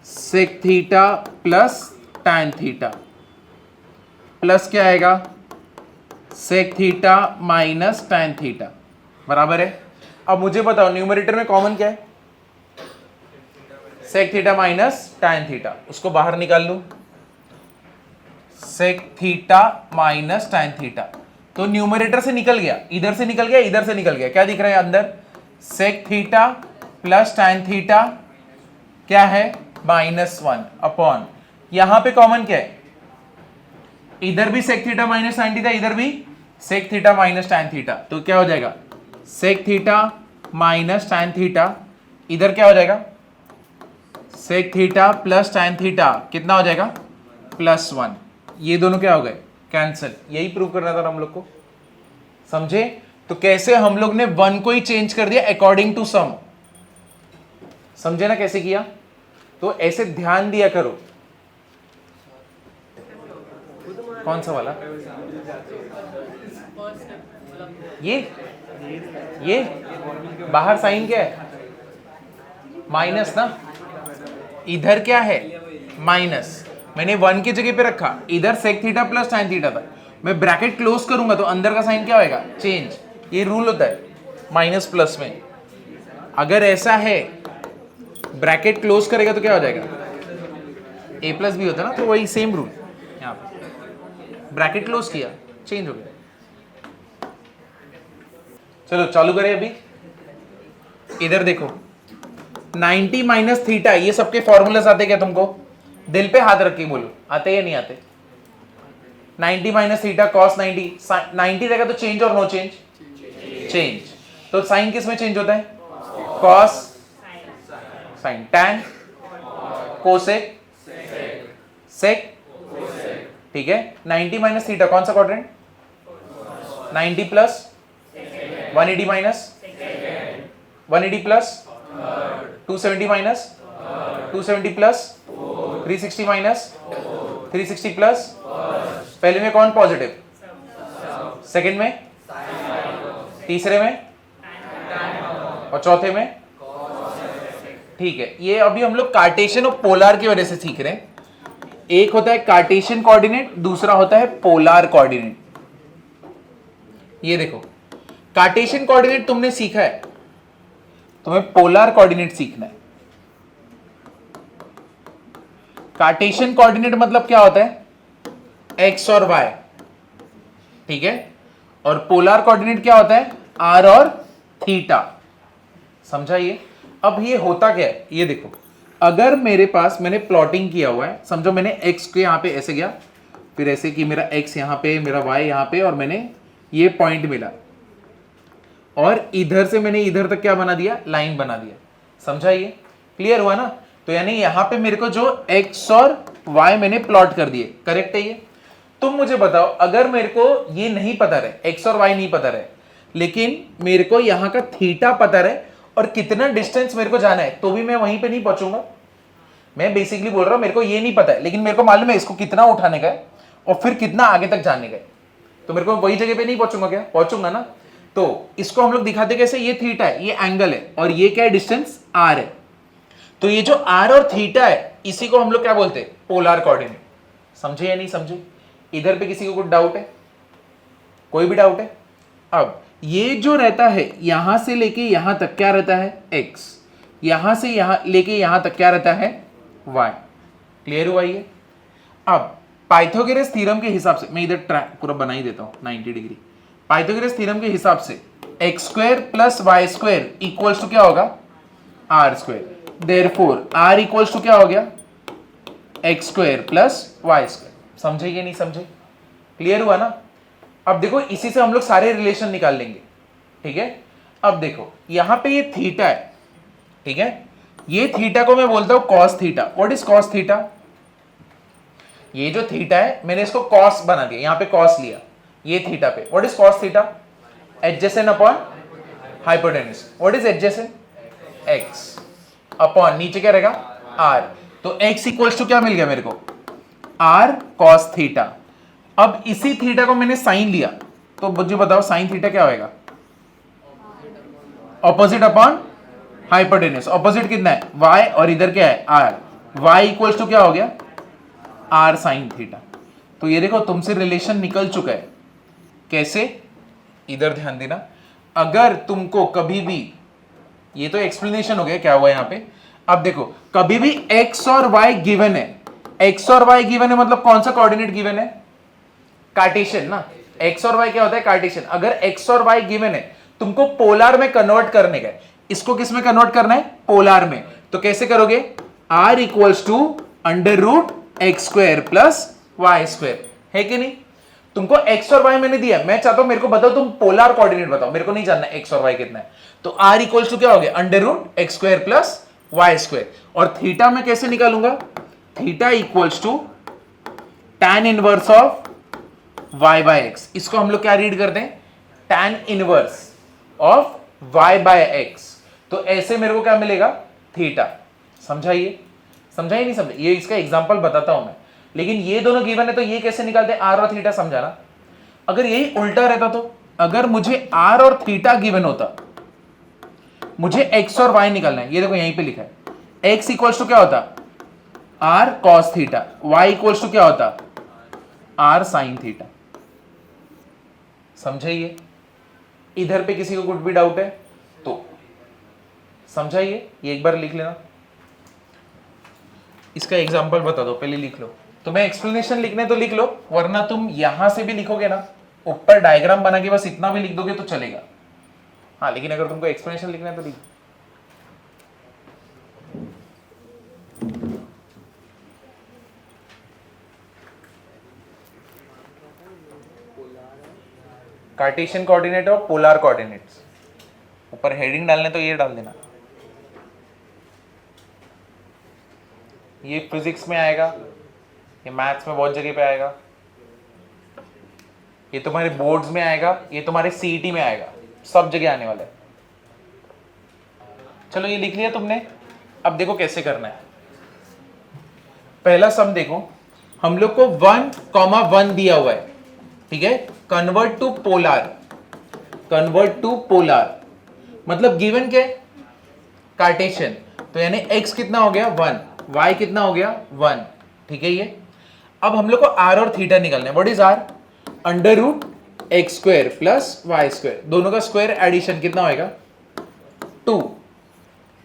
Speaker 1: sec theta plus tan theta, plus क्या आएगा? Sec theta minus tan theta, बराबर है। अब मुझे बताओ न्यूमरेटर में कॉमन क्या है? Sec theta minus tan theta, उसको बाहर निकाल लूं, sec theta minus tan theta. तो न्यूमरेटर से निकल गया, इधर से निकल गया, इधर से निकल गया, क्या दिख रहा है अंदर? Sec theta plus tan theta क्या है? -1 अपॉन, यहां पे कॉमन क्या है? इधर भी sec theta minus tan theta, इधर भी sec theta minus tan theta, तो क्या हो जाएगा? Sec theta minus tan theta, इधर क्या हो जाएगा? Sec theta plus tan theta, कितना हो जाएगा? +1। ये दोनों क्या हो गए? कैंसिल। यही प्रूव करना था हम लोग को, समझे? तो कैसे हम लोग ने 1 को ही चेंज कर दिया अकॉर्डिंग टू सम, समझे ना कैसे किया? तो ऐसे ध्यान दिया करो। कौन सा वाला? ये बाहर साइन क्या है? माइनस ना? इधर क्या है? माइनस। मैंने 1 की जगह पे रखा, इधर sec theta plus tan theta था, मैं ब्रैकेट क्लोज करूंगा तो अंदर का साइन क्या होएगा? चेंज। ये रूल होता है माइनस प्लस में। अगर ऐसा है ब्रैकेट क्लोज करेगा तो क्या हो जाएगा? ए प्लस बी होता है ना, तो वही सेम रूल यहाँ पे, ब्रैकेट क्लोज किया, चेंज हो गया। चलो चालू करें अभी। इधर देखो 90 माइनस थीटा, ये सबके फॉर्मूलाज आते क्या तुमको? दिल पे हाथ रख के बोलो, आते या नहीं आते? 90 माइनस थीटा कॉस 90, 90 रहेगा तो चेंज और नो चेंज? चेंज। तो साइन किस में चेंज होता है? Cos sine, tan cosec sec, ठीक है। 90 माइनस थीटा कौन सा quadrant? 90 plus 180 minus 180 plus 270 minus 270 plus 360 minus 360 plus, पहले में कौन पॉजिटिव? सेकंड में, तीसरे में और चौथे में, ठीक है। ये अभी हम लोग कार्टेशियन और पोलार की वजह से सीख रहे हैं। एक होता है कार्टेशियन कोऑर्डिनेट, दूसरा होता है पोलार कोऑर्डिनेट। ये देखो कार्टेशियन कोऑर्डिनेट तुमने सीखा है, तुम्हें पोलार कोऑर्डिनेट सीखना है। कार्टेशियन कोऑर्डिनेट मतलब क्या होता है? एक्स और वाई, ठीक है। और पोलार कोऑर्डिनेट क्या होता है? आर और थीटा। समझा ये? अब ये होता क्या है, ये देखो, अगर मेरे पास मैंने प्लॉटिंग किया हुआ है, समझो मैंने एक्स के यहां पे ऐसे गया, फिर ऐसे कि मेरा एक्स यहां पे, मेरा वाई यहां पे, और मैंने ये पॉइंट मिला, और इधर से मैंने इधर तक क्या बना दिया? लाइन बना दिया। समझा ये? क्लियर हुआ ना? तो यानी यहां पे मेरे को जो एक्स और वाई मैंने प्लॉट कर दिए, करेक्ट है ये? तुम मुझे बताओ, अगर मेरे को ये नहीं पता रहे, एक्स और वाई नहीं पता रहे, लेकिन मेरे को यहाँ का थीटा पता रहे और कितना डिस्टेंस मेरे को जाना है, तो भी मैं वहीं पे नहीं पहुंचूंगा। मैं बेसिकली बोल रहा हूं मेरे को ये नहीं पता है, लेकिन मेरे को मालूम है इसको कितना उठाने का है और फिर कितना आगे तक जाने का है, तो मेरे को वही जगह पे नहीं पहुंचूंगा क्या? पहुंचूंगा ना। तो इसको हम लोग दिखाते कैसे, ये थीटा है, ये एंगल है, और ये क्या है, डिस्टेंस आर है। तो ये जो आर और थीटा है इसी को हम लोग क्या बोलते हैं, पोलर कोऑर्डिनेट। समझे या नहीं समझे? इधर पे किसी को कुछ डाउट है? कोई भी डाउट है? अब ये जो रहता है यहां से लेके यहां तक क्या रहता है, x, यहां से यहां लेके यहां तक क्या रहता है, y। क्लियर हुआ ये? अब पाइथागोरस थ्योरम के हिसाब से मैं इधर ट्रैक पूरा बना ही देता हूं 90 डिग्री। पाइथागोरस थ्योरम के हिसाब से x square plus y square equals to क्या होगा, r square. Therefore r equals to क्या हो गया, x square plus y square. समझे कि नहीं समझे? क्लियर हुआ ना? अब देखो इसी से हम लोग सारे रिलेशन निकाल लेंगे, ठीक है? अब देखो यहां पे ये थीटा है, ठीक है? ये थीटा को मैं बोलता हूं cos theta. What is cos theta? ये जो थीटा है मैंने इसको कॉस बना दिया, यहां पे कॉस लिया, ये थीटा पे। What is cos theta? Adjacent upon hypotenuse. What is adjacent? X upon नीचे क्या रहेगा, आर। तो x इक्वल्स टू क्या मिल गया मेरे को, r cos थीटा। अब इसी थीटा को मैंने साइन लिया, तो मुझे बताओ साइन थीटा क्या होएगा, ऑपोजिट अपॉन हाइपोटेन्यूज। ऑपोजिट कितना है, y, और इधर क्या है, r। y इक्वल्स टू क्या हो गया, r साइन थीटा। तो ये देखो तुमसे रिलेशन निकल चुका है। कैसे? इधर ध्यान देना। अगर तुमको कभी भी, ये तो एक्सप्लेनेशन हो गया क्या हुआ यहां पे। अब देखो कभी भी x और y गिवन है, x और y गिवन है मतलब कौन सा कोऑर्डिनेट गिवन है, कार्टेशियन ना। x और y क्या होता है, कार्टेशियन। अगर x और y गिवन है तुमको पोलर में कन्वर्ट करने का है, इसको किस में कन्वर्ट करना है, पोलर में। तो कैसे करोगे, r equals to under root x square plus y square, है कि नहीं? तुमको x और y मैंने दिया, मैं चाहता हूं मेरे को बताओ तुम पोलर कोऑर्डिनेट बताओ, मेरे को नहीं जानना x और y कितना है। तो r इक्वल्स टू क्या हो गया, under root x square plus y square. और थीटा मैं कैसे निकालूंगा, theta equals to tan inverse of y by x। इसको हम लोग क्या रीड करते हैं, tan inverse of y by x। तो ऐसे मेरे को क्या मिलेगा, थीटा। समझाइए, समझा ही नहीं समझा? ये इसका एग्जांपल बताता हूं मैं, लेकिन ये दोनों गिवन है तो ये कैसे निकालते हैं, r और थीटा। समझाना। अगर यही उल्टा रहता तो, अगर मुझे r और थीटा गिवन होता, मुझे x और y निकालना है, ये देखो यहीं पे लिखा है, x इक्वल्स टू क्या होता, r cos theta, y equals to क्या होता, r sin थीटा। समझाइए? इधर पे किसी को कुछ भी डाउट है तो समझाइए, ये एक बार लिख लेना। इसका एग्जांपल बता दो, पहले लिख लो। तुम्हें एक्सप्लेनेशन लिखने तो लिख लो, वरना तुम यहां से भी लिखोगे ना, ऊपर डायग्राम बना के बस इतना भी लिख दोगे तो चलेगा। हाँ, लेकिन अगर तुमको एक्सप्लेनेशन लिखना है तो लिख। कार्टेशियन कोऑर्डिनेट और पोलर कोऑर्डिनेट्स, ऊपर हेडिंग डालने तो ये डाल देना। ये फिजिक्स में आएगा, ये मैथ्स में बहुत जगह पे आएगा, ये तुम्हारे बोर्ड्स में आएगा, ये तुम्हारे सीईटी में आएगा, सब जगह आने वाला है। चलो ये लिख लिया तुमने। अब देखो कैसे करना है। पहला सम देखो, हम लोग को 1,1 दिया हुआ है, ठीक है? Convert to polar, convert to polar मतलब गिवन क्या है, कार्टेशियन। तो यानी x कितना हो गया 1, y कितना हो गया 1, ठीक है? ये अब हम लोग को r और थीटा निकालना है। What is r, under root x square plus y square, दोनों का स्क्वायर एडिशन कितना होएगा 2,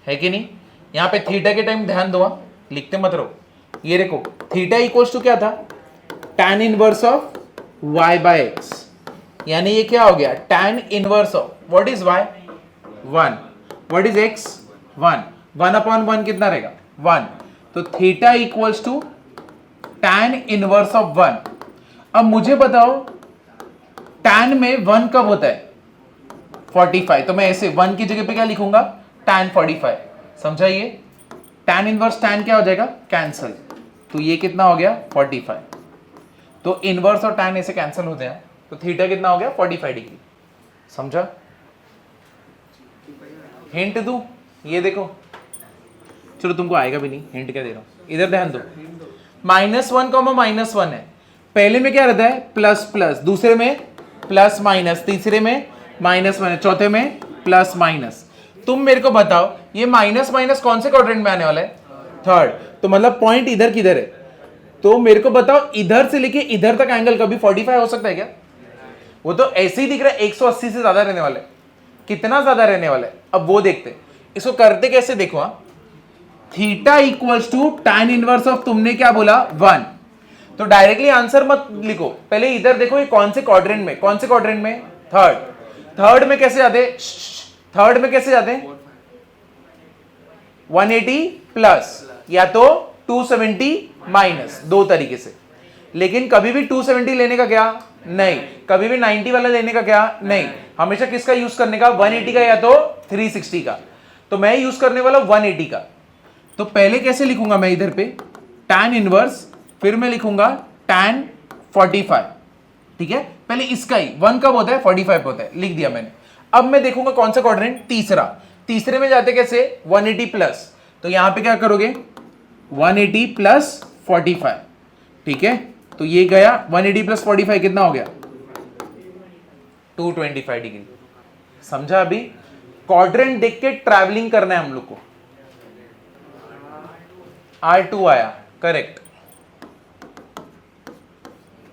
Speaker 1: है कि नहीं? यहां पे थीटा के टाइम ध्यान दो, लिखते मत रहो। ये देखो थीटा इक्वल्स टू क्या था, tan inverse of y by x, यानी ये क्या हो गया, tan inverse of what is y 1, what is x 1, 1 upon 1 कितना रहेगा 1। तो theta equals to tan inverse of 1। अब मुझे बताओ tan में 1 कब होता है 45, तो मैं ऐसे 1 की जगह पे क्या लिखूंगा tan 45। समझाइए? tan इनवर्स tan क्या हो जाएगा, कैंसल। तो ये कितना हो गया 45। तो इनवर्स और tan ऐसे कैंसिल होते हैं, तो थीटा कितना हो गया 45 डिग्री। समझा? हिंट दूं, ये देखो, चलो तुमको आएगा भी नहीं, हिंट क्या दे रहा हूं, इधर ध्यान दो। -1 -1 है, पहले में क्या रहता है प्लस प्लस, दूसरे में प्लस माइनस, तीसरे में माइनस माइनस, चौथे में प्लस माइनस। तुम मेरे को बताओ ये माइनस माइनस कौन से क्वाड्रेंट में आने वाला है, थर्ड। तो मतलब पॉइंट इधर किधर है, तो मेरे को बताओ इधर से लेके इधर तक एंगल कभी 45 हो सकता है क्या? वो तो ऐसे ही दिख रहा है 180 से ज्यादा रहने वाला है। कितना ज्यादा रहने वाला है अब वो देखते हैं। इसको करते कैसे देखो, हाँ, theta equals to tan inverse of, तुमने क्या बोला 1, तो डायरेक्टली आंसर मत लिखो, पहले इधर देखो ये कौन से क्वाड्रेंट में, कौन से क्वाड्रेंट में, थर्ड। थर्ड में कैसे जाते, थर्ड में कैसे जाते, 180 प्लस या तो 270 माइनस, दो तरीके से। लेकिन कभी भी 270 लेने का क्या नहीं, कभी भी 90 वाला लेने का क्या नहीं, हमेशा किसका यूज करने का, 180 का या तो 360 का। तो मैं यूज करने वाला 180 का। तो पहले कैसे लिखूंगा मैं इधर पे tan इनवर्स, फिर मैं लिखूंगा tan 45, ठीक है। पहले इसका ही 1 कब होता है 45 होता है, लिख दिया मैंने। अब मैं देखूंगा कौन सा क्वाड्रेंट, तीसरा। तीसरे में जाते कैसे 180 प्लस, तो यहां पे क्या करोगे 180 प्लस 45, ठीक है। तो ये गया 180 प्लस 45 कितना हो गया 225 डिग्री। समझा? अभी क्वाड्रेंट देख के ट्रैवलिंग करना है हम लोग को। R2 आया, करेक्ट,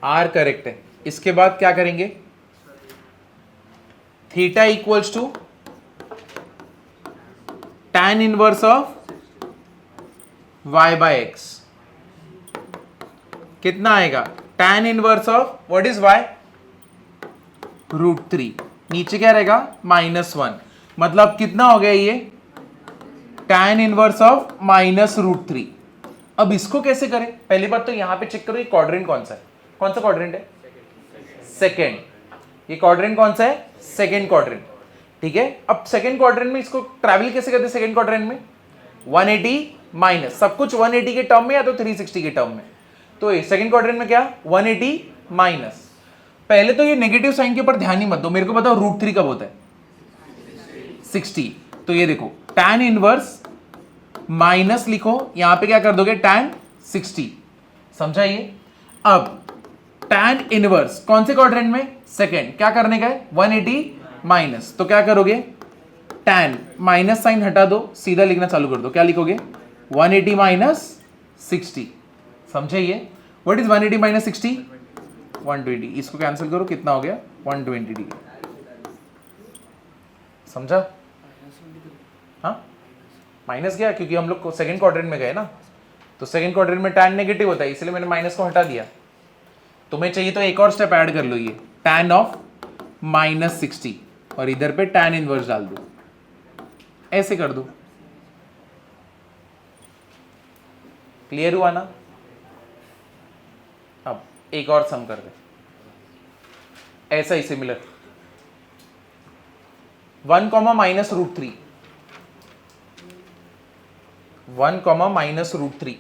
Speaker 1: R करेक्ट है। इसके बाद क्या करेंगे, theta equals to tan inverse of y by x, कितना आएगा tan inverse of what is y, √3, नीचे क्या रहेगा -1, मतलब कितना हो गया ये tan इनवर्स ऑफ -√3। अब इसको कैसे करें, पहली बात तो यहां पे चेक करो ये क्वाड्रेंट कौन सा है, कौन सा क्वाड्रेंट है, सेकेंड। ये क्वाड्रेंट कौन सा है, सेकेंड क्वाड्रेंट, ठीक है। अब सेकेंड क्वाड्रेंट में इसको ट्रैवल कैसे करते हैं, सेकेंड क्वाड्रेंट में 180 माइनस, सब कुछ 180 के टर्म में या तो 360 के टर्म में। तो ये सेकेंड क्वाड्रेंट में क्या 180 माइनस, पहले तो ये नेगेटिव साइन के ऊपर ध्यान ही मत दो, मेरे को बताओ √3 कब होता है 60। तो ये देखो tan इनवर्स माइनस लिखो, यहां पे क्या कर दोगे tan 60, समझा ये। अब tan इनवर्स कौन से क्वाड्रेंट में, सेकेंड, क्या करने का है 180 माइनस, तो क्या करोगे tan, माइनस साइन हटा दो, सीधा लिखना चालू कर दो, क्या लिखोगे 180 माइनस 60, समझे ये। व्हाट इज 180 माइनस 60, 120, इसको कैंसिल करो, कितना हो गया 120 डिग्री, समझा। हाँ माइनस गया क्योंकि हम लोग सेकंड क्वाड्रेंट में गए ना, तो सेकंड क्वाड्रेंट में tan नेगेटिव होता है, इसलिए मैंने माइनस को हटा दिया। तुम्हें चाहिए तो एक और स्टेप ऐड कर लो, ये tan ऑफ -60 और इधर पे tan इनवर्स डाल दो, ऐसे कर दो, क्लियर हुआ ना। अब एक और सम कर दे, ऐसा ही सिमिलर 1, -√3, 1, -√3,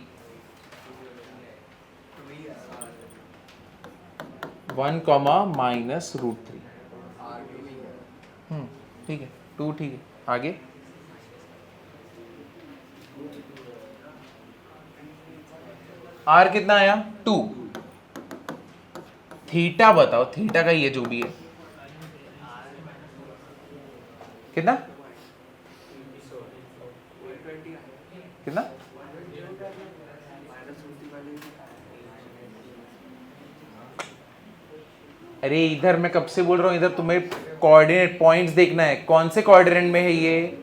Speaker 1: 1, -√3, ठीक है 2, ठीक है। आगे R कितना आया 2, थीटा बताओ, थीटा का ये जो भी है कितना, कितना, अरे इधर मैं कब से बोल रहा हूं, इधर तुम्हें कोऑर्डिनेट पॉइंट्स देखना है, कौन से क्वाड्रेंट में है ये,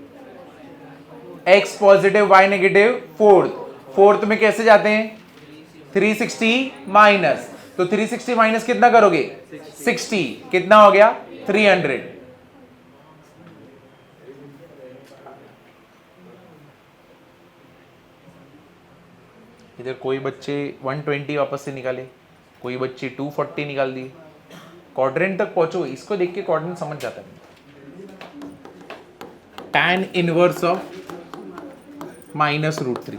Speaker 1: x positive y negative, fourth में कैसे जाते हैं 360 माइनस, तो 360 माइनस कितना करोगे 60, कितना हो गया 300। इधर कोई बच्चे 120 वापस से निकाले, कोई बच्चे 240 निकाल दिए, क्वाड्रेंट तक पहुंचो, इसको देख के क्वाड्रेंट समझ जाता है। tan inverse of -√3,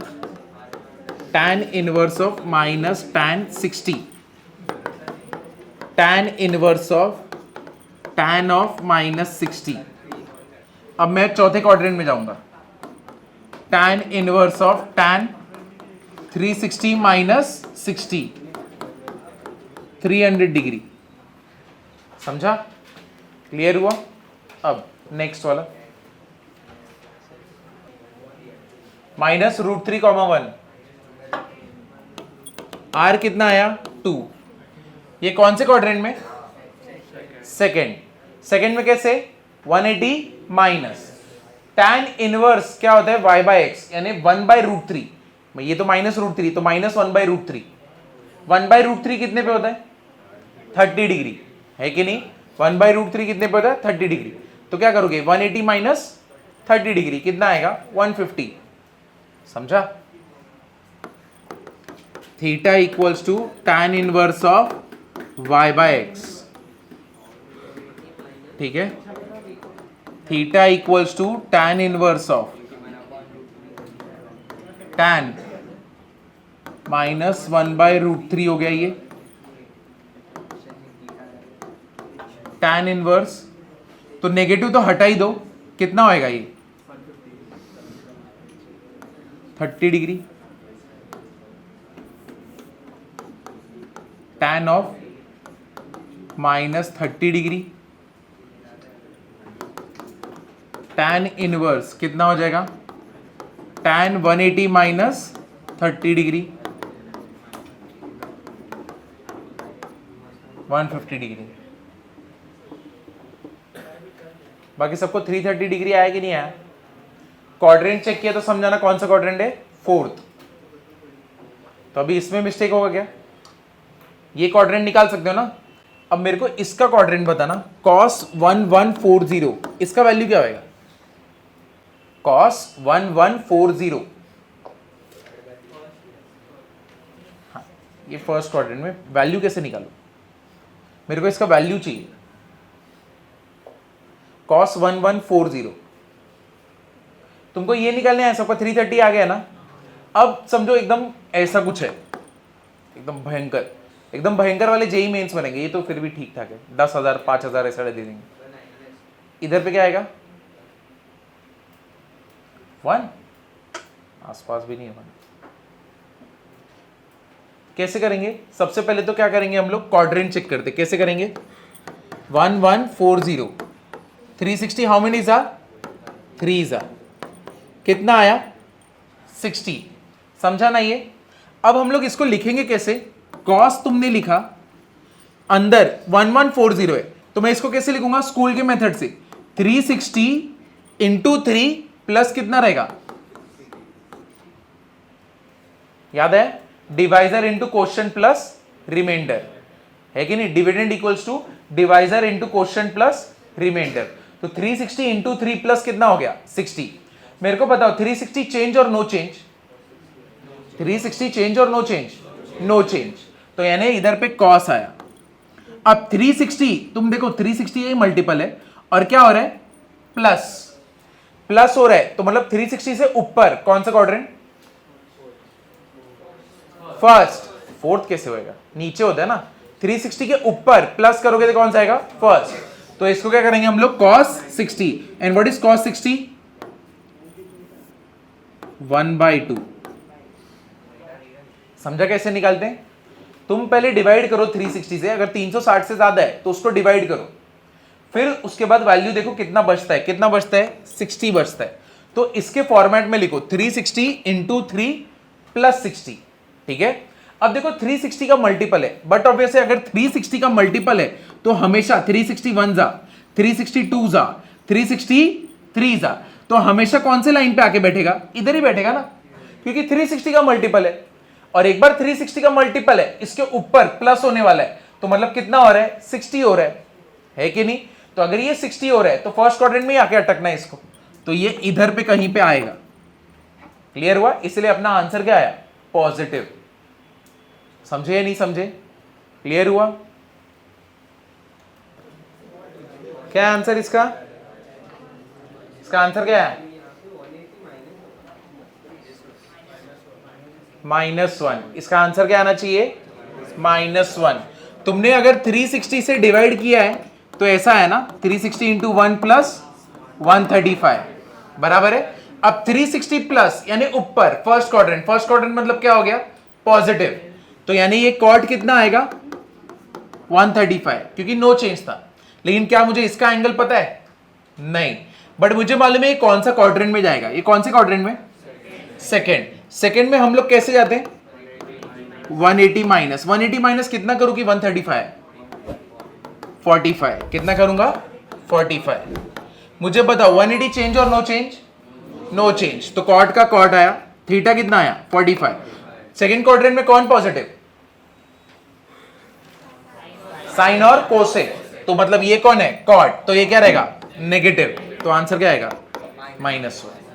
Speaker 1: tan inverse of minus tan 60, tan inverse of tan of -60, अब मैं चौथे क्वाड्रेंट में जाऊंगा, tan inverse of tan 360 minus 60, 300 degree. समझा? क्लियर हुआ? अब नेक्स्ट वाला, -√3, 1, r कितना आया 2। ये कौन से क्वाड्रेंट में? सेकेंड में कैसे? 180 माइनस tan इनवर्स क्या होता है y/x, यानी 1/√3। ये तो -√3, तो -1/√3। 1/√3 कितने पे होता है? 30 डिग्री, है कि नहीं? 1/√3 कितने पे होता है? 30 डिग्री। तो क्या करोगे? 180 माइनस 30 डिग्री कितना आएगा? 150। समझा? Theta equals to tan inverse of y/x, ठीक है? Theta equals to tan inverse of tan -1/√3 हो गया ये tan इनवर्स। तो नेगेटिव तो हटा ही दो, कितना होएगा ये? 30 degree tan of -30 degree, tan inverse कितना हो जाएगा? tan 180 minus 30 degree, 150 degree. बाकी सबको 330 डिग्री आया कि नहीं आया? क्वाड्रेंट चेक किया तो समझाना कौन सा क्वाड्रेंट है? 4th। तो अभी इसमें मिस्टेक होगा क्या? ये क्वाड्रेंट निकाल सकते हो ना? अब मेरे को इसका क्वाड्रेंट बताना, cos 1140, इसका वैल्यू क्या होगा? cos 1140, हाँ, ये फर्स्ट क्वाड्रेंट में वैल्यू कैसे निकालू? मेरे को इसका वैल्यू चाहिए। cos 1140 तुमको ये निकालने है, सबका 330 आ गया ना? अब समझो एकदम ऐसा कुछ है, एकदम भयंकर वाले जेई मेंस बनेंगे। ये तो फिर भी ठीक ठाक है, 10,000 5,000 ऐसा दे देंगे। इधर पे क्या आएगा? 1, आसपास भी नहीं है 1। कैसे करेंगे? सबसे पहले तो क्या करेंगे हम लोग? क्वाड्रेंट चेक करते। कैसे करेंगे? 1140, 360 हाउ मेनी जा? 3 जा, कितना आया? 60। समझा ना ये? अब हम लोग इसको लिखेंगे कैसे? कॉस तुमने लिखा, अंदर 1140 है, तो मैं इसको कैसे लिखूंगा? स्कूल के मेथड से 360 इंटू 3 प्लस कितना रहेगा? याद है? Divisor into quotient plus remainder, है कि नहीं? Dividend equals to divisor into quotient plus remainder. तो 360 इंटू 3 प्लस कितना हो गया? 60। मेरे को बताओ 360 चेंज और नो चेंज? 360 चेंज और नो चेंज? No change. तो यानी इधर पे कॉस आया। अब 360 तुम देखो, 360 ये मल्टीपल है और क्या हो रहा है? प्लस हो रहा है, तो मतलब 360 से ऊपर कौन सा क्वाड्रेंट? फर्स्ट। फोर्थ कैसे होएगा? नीचे होता है ना। 360 के ऊपर प्लस करोगे तो कौन सा आएगा? फर्स्ट। तो इसको क्या करेंगे हम लोग? cos 60। And what is cos 60? 1/2। समझा कैसे निकालते हैं? तुम पहले डिवाइड करो 360 से, अगर 360 से ज्यादा है तो उसको डिवाइड करो, फिर उसके बाद वैल्यू देखो कितना बचता है। कितना बचता है? 60 बचता है। तो इसके फॉर्मेट में लिखो 360 इंटू 3 प्लस 60, ठीक है? अब देखो 360 का मल्टीपल है, बट ऑब्वियसली अगर 360 का मल्टीपल है तो हमेशा 361 जा, 362 जा, 363 जा, तो हमेशा कौन से लाइन पे आके बैठेगा? इधर ही बैठेगा ना, क्योंकि 360 का मल्टीपल है। और एक बार 360 का मल्टीपल है, इसके ऊपर प्लस होने वाला है, तो मतलब कितना हो रहा है? 60 हो रहा है कि नहीं? तो अगर ये 60 हो रहा है तो फर्स्ट क्वाड्रेंट में ही आके अटकना है इसको, तो ये इधर पे कहीं पे आएगा। क्लियर हुआ? इसलिए अपना आंसर क्या आया? पॉजिटिव। समझे या नहीं समझे? क्लियर हुआ? क्या आंसर इसका? इसका आंसर क्या है? -1। इसका आंसर क्या आना चाहिए? -1। तुमने अगर 360 से डिवाइड किया है तो ऐसा है ना, 360 इंटू 1 प्लस 135 बराबर है। अब 360 प्लस यानी ऊपर फर्स्ट क्वाड्रेंट मतलब क्या हो गया, पॉजिटिव, तो यानी ये कॉट कितना आएगा 135, क्योंकि नो चेंज था। लेकिन क्या मुझे इसका एंगल पता है, नहीं, बट मुझे मालूम है ये कौन सा क्वाड्रेंट में जाएगा। ये कौन से क्वाड्रेंट में, सेकंड में हम लोग कैसे जाते हैं 180 माइनस, 180 माइनस कितना करूं कि 135, 45, कितना करूंगा 45। मुझे बताओ 180 चेंज और नो चेंज, नो चेंज, तो कॉट का कॉट आया, थीटा कितना आया 45। सेकंड क्वाड्रेंट में कौन पॉजिटिव, साइन और कोसेक, तो मतलब ये कौन है कॉट, तो ये क्या रहेगा नेगेटिव, तो आंसर क्या आएगा -1।